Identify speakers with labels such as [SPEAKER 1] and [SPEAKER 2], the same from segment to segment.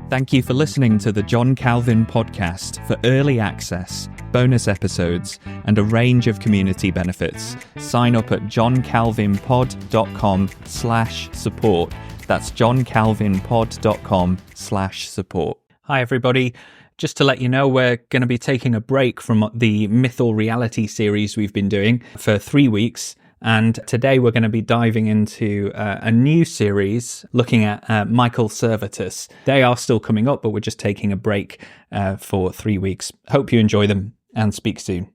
[SPEAKER 1] Thank you for listening to the John Calvin podcast. For early access, bonus episodes, and a range of community benefits, sign up at johncalvinpod.com/support. That's johncalvinpod.com/support. Hi, everybody. Just to let you know, we're going to be taking a break from the Myth or Reality series we've been doing for 3 weeks. And today we're going to be diving into a new series looking at Michael Servetus. They are still coming up, but we're just taking a break for 3 weeks. Hope you enjoy them and speak soon.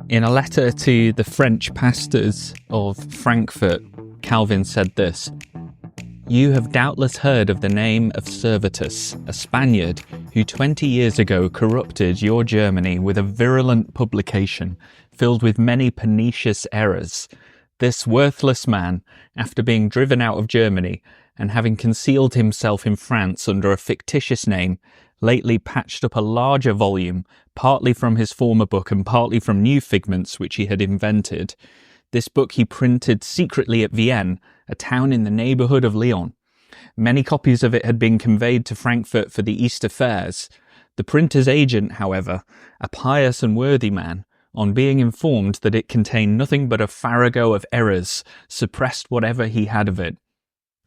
[SPEAKER 1] In a letter to the French pastors of Frankfurt, Calvin said this: "You have doubtless heard of the name of Servetus, a Spaniard who 20 years ago corrupted your Germany with a virulent publication filled with many pernicious errors. This worthless man, after being driven out of Germany and having concealed himself in France under a fictitious name, lately patched up a larger volume, partly from his former book and partly from new figments which he had invented. This book he printed secretly at Vienne, a town in the neighbourhood of Lyon. Many copies of it had been conveyed to Frankfurt for the Easter fairs. The printer's agent, however, a pious and worthy man, on being informed that it contained nothing but a farrago of errors, suppressed whatever he had of it.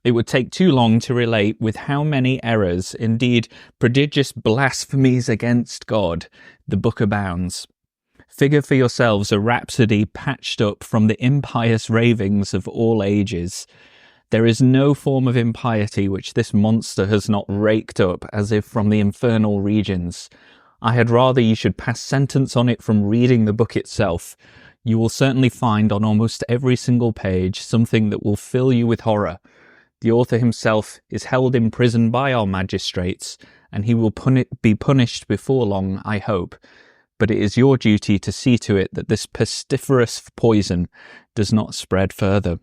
[SPEAKER 1] It would take too long to relate with how many errors, indeed prodigious blasphemies against God, the book abounds. Figure for yourselves a rhapsody patched up from the impious ravings of all ages. There is no form of impiety which this monster has not raked up as if from the infernal regions. I had rather you should pass sentence on it from reading the book itself. You will certainly find on almost every single page something that will fill you with horror. The author himself is held in prison by our magistrates, and he will be punished before long, I hope. But it is your duty to see to it that this pestiferous poison does not spread further."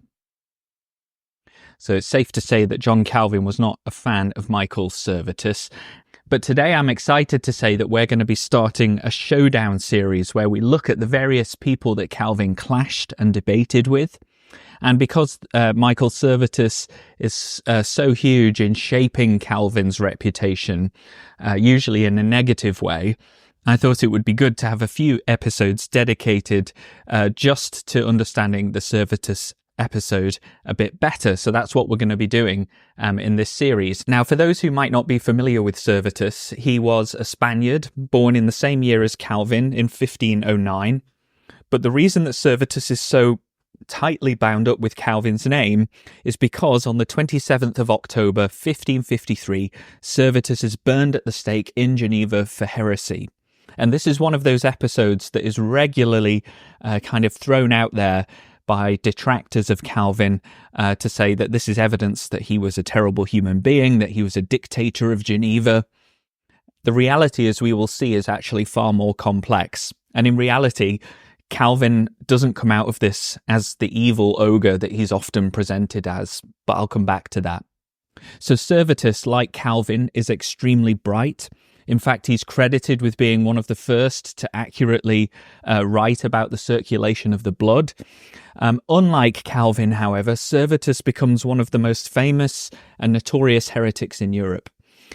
[SPEAKER 1] So it's safe to say that John Calvin was not a fan of Michael Servetus. But today I'm excited to say that we're going to be starting a showdown series where we look at the various people that Calvin clashed and debated with. And because Michael Servetus is so huge in shaping Calvin's reputation, usually in a negative way, I thought it would be good to have a few episodes dedicated just to understanding the Servetus episode a bit better. So that's what we're going to be doing in this series. Now, for those who might not be familiar with Servetus, he was a Spaniard born in the same year as Calvin in 1509. But the reason that Servetus is so tightly bound up with Calvin's name is because on the 27th of October 1553, Servetus is burned at the stake in Geneva for heresy. And this is one of those episodes that is regularly kind of thrown out there by detractors of Calvin to say that this is evidence that he was a terrible human being, that he was a dictator of Geneva. The reality, as we will see, is actually far more complex. And in reality, Calvin doesn't come out of this as the evil ogre that he's often presented as, but I'll come back to that. So Servetus, like Calvin, is extremely bright. In fact, he's credited with being one of the first to accurately write about the circulation of the blood. Unlike Calvin, however, Servetus becomes one of the most famous and notorious heretics in Europe.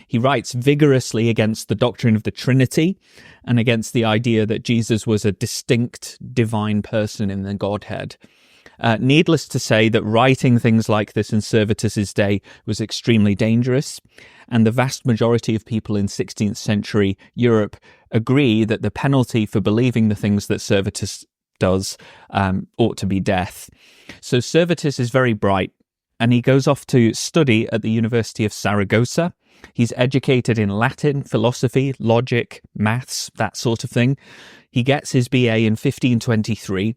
[SPEAKER 1] He writes vigorously against the doctrine of the Trinity and against the idea that Jesus was a distinct divine person in the Godhead. Needless to say that writing things like this in Servetus's day was extremely dangerous, and the vast majority of people in 16th century Europe agree that the penalty for believing the things that Servetus does ought to be death. So Servetus is very bright, and he goes off to study at the University of Saragossa. He's educated in Latin, philosophy, logic, maths, that sort of thing. He gets his BA in 1523.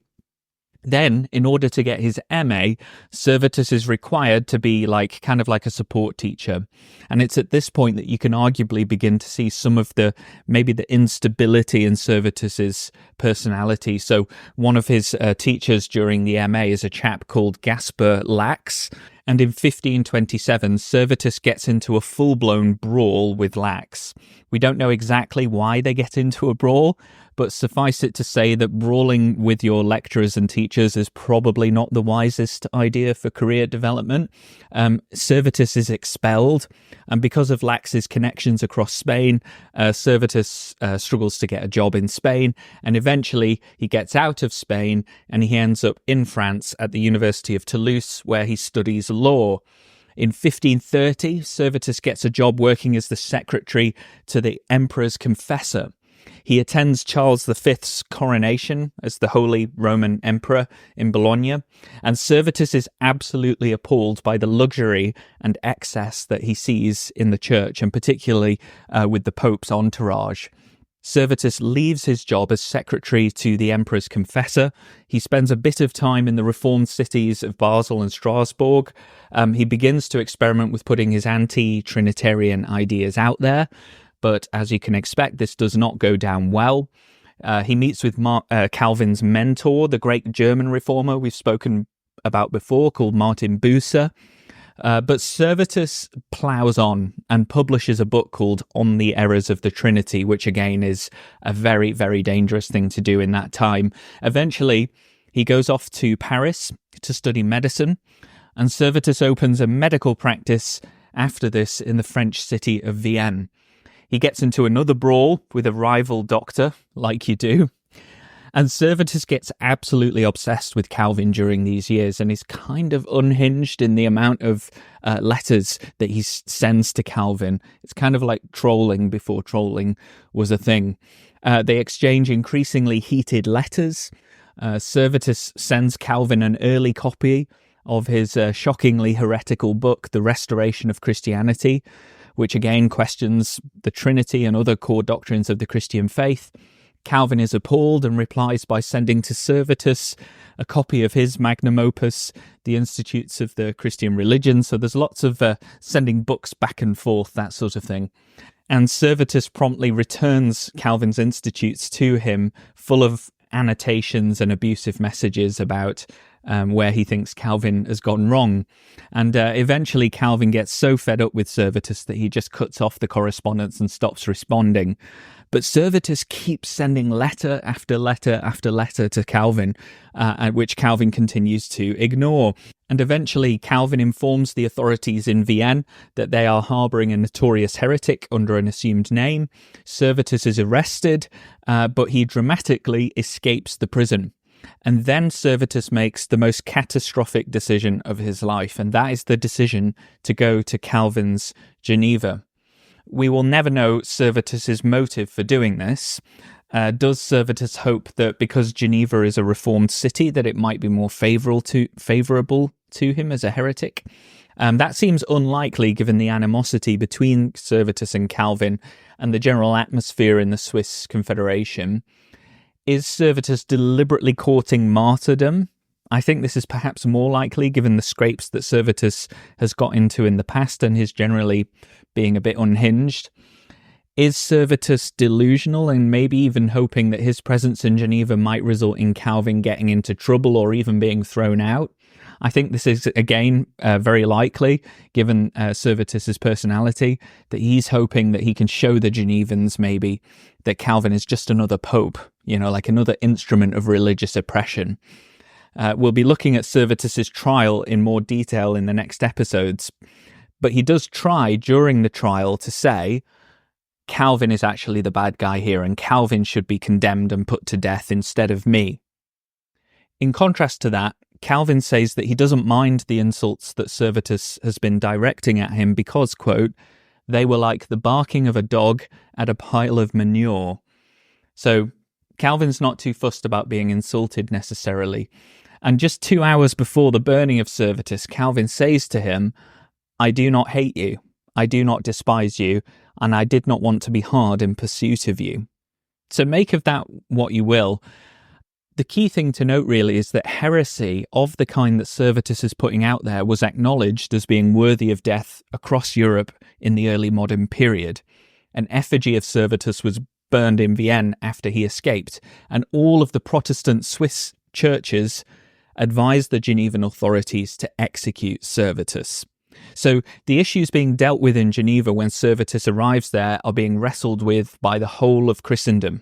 [SPEAKER 1] Then, in order to get his MA, Servetus is required to be kind of like a support teacher. And it's at this point that you can arguably begin to see some of maybe the instability in Servetus's personality. So one of his teachers during the MA is a chap called Gaspar Lax. And in 1527, Servetus gets into a full-blown brawl with Lax. We don't know exactly why they get into a brawl, but suffice it to say that brawling with your lecturers and teachers is probably not the wisest idea for career development. Servetus is expelled, and because of Lax's connections across Spain, Servetus struggles to get a job in Spain, and eventually he gets out of Spain and he ends up in France at the University of Toulouse, where he studies law. In 1530, Servetus gets a job working as the secretary to the emperor's confessor. He attends Charles V's coronation as the Holy Roman Emperor in Bologna, and Servetus is absolutely appalled by the luxury and excess that he sees in the church, and particularly with the Pope's entourage. Servetus leaves his job as secretary to the emperor's confessor. He spends a bit of time in the reformed cities of Basel and Strasbourg. He begins to experiment with putting his anti-Trinitarian ideas out there, but as you can expect, this does not go down well. He meets with Calvin's mentor, the great German reformer we've spoken about before, called Martin Bucer. But Servetus plows on and publishes a book called On the Errors of the Trinity, which again is a very, very dangerous thing to do in that time. Eventually, he goes off to Paris to study medicine, and Servetus opens a medical practice after this in the French city of Vienne. He gets into another brawl with a rival doctor, like you do. And Servetus gets absolutely obsessed with Calvin during these years and is kind of unhinged in the amount of letters that he sends to Calvin. It's kind of like trolling before trolling was a thing. They exchange increasingly heated letters. Servetus sends Calvin an early copy of his shockingly heretical book, The Restoration of Christianity, which again questions the Trinity and other core doctrines of the Christian faith. Calvin is appalled and replies by sending to Servetus a copy of his magnum opus, The Institutes of the Christian Religion. So there's lots of sending books back and forth, that sort of thing. And Servetus promptly returns Calvin's Institutes to him, full of annotations and abusive messages about where he thinks Calvin has gone wrong. And eventually Calvin gets so fed up with Servetus that he just cuts off the correspondence and stops responding. But Servetus keeps sending letter after letter after letter to Calvin, which Calvin continues to ignore. And eventually Calvin informs the authorities in Vienne that they are harbouring a notorious heretic under an assumed name. Servetus is arrested, but he dramatically escapes the prison. And then Servetus makes the most catastrophic decision of his life, and that is the decision to go to Calvin's Geneva. We will never know Servetus's motive for doing this. Does Servetus hope that because Geneva is a reformed city that it might be more favourable to him as a heretic? That seems unlikely given the animosity between Servetus and Calvin and the general atmosphere in the Swiss Confederation. Is Servetus deliberately courting martyrdom? I think this is perhaps more likely given the scrapes that Servetus has got into in the past and his generally being a bit unhinged. Is Servetus delusional and maybe even hoping that his presence in Geneva might result in Calvin getting into trouble or even being thrown out? I think this is, again, very likely, given Servetus's personality, that he's hoping that he can show the Genevans, maybe, that Calvin is just another pope, like another instrument of religious oppression. We'll be looking at Servetus's trial in more detail in the next episodes, but he does try during the trial to say, Calvin is actually the bad guy here, and Calvin should be condemned and put to death instead of me. In contrast to that, Calvin says that he doesn't mind the insults that Servetus has been directing at him because, quote, they were like the barking of a dog at a pile of manure. So Calvin's not too fussed about being insulted necessarily. And just 2 hours before the burning of Servetus, Calvin says to him, I do not hate you, I do not despise you, and I did not want to be hard in pursuit of you. So make of that what you will. The key thing to note really is that heresy of the kind that Servetus is putting out there was acknowledged as being worthy of death across Europe in the early modern period. An effigy of Servetus was burned in Vienne after he escaped, and all of the Protestant Swiss churches advised the Genevan authorities to execute Servetus. So the issues being dealt with in Geneva when Servetus arrives there are being wrestled with by the whole of Christendom.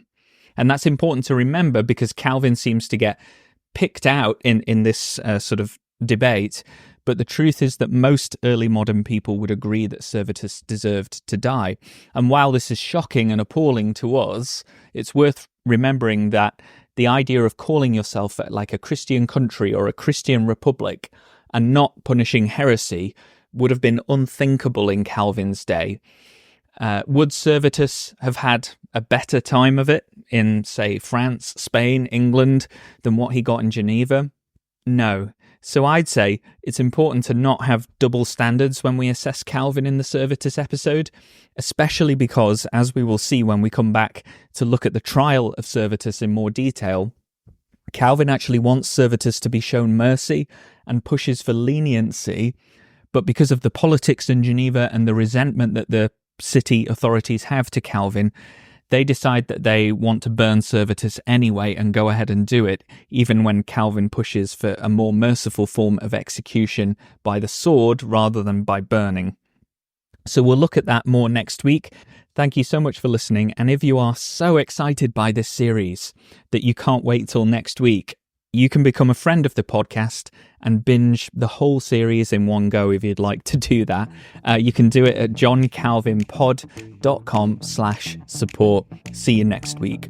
[SPEAKER 1] And that's important to remember because Calvin seems to get picked out in this sort of debate. But the truth is that most early modern people would agree that Servetus deserved to die. And while this is shocking and appalling to us, it's worth remembering that the idea of calling yourself like a Christian country or a Christian republic and not punishing heresy would have been unthinkable in Calvin's day. Would Servetus have had a better time of it in, say, France, Spain, England than what he got in Geneva? No. So I'd say it's important to not have double standards when we assess Calvin in the Servetus episode, especially because, as we will see when we come back to look at the trial of Servetus in more detail, Calvin actually wants Servetus to be shown mercy and pushes for leniency, but because of the politics in Geneva and the resentment that the city authorities have to Calvin, they decide that they want to burn Servetus anyway and go ahead and do it, even when Calvin pushes for a more merciful form of execution by the sword rather than by burning. So we'll look at that more next week. Thank you so much for listening, and if you are so excited by this series that you can't wait till next week, you can become a friend of the podcast and binge the whole series in one go if you'd like to do that. You can do it at johncalvinpod.com/support. See you next week.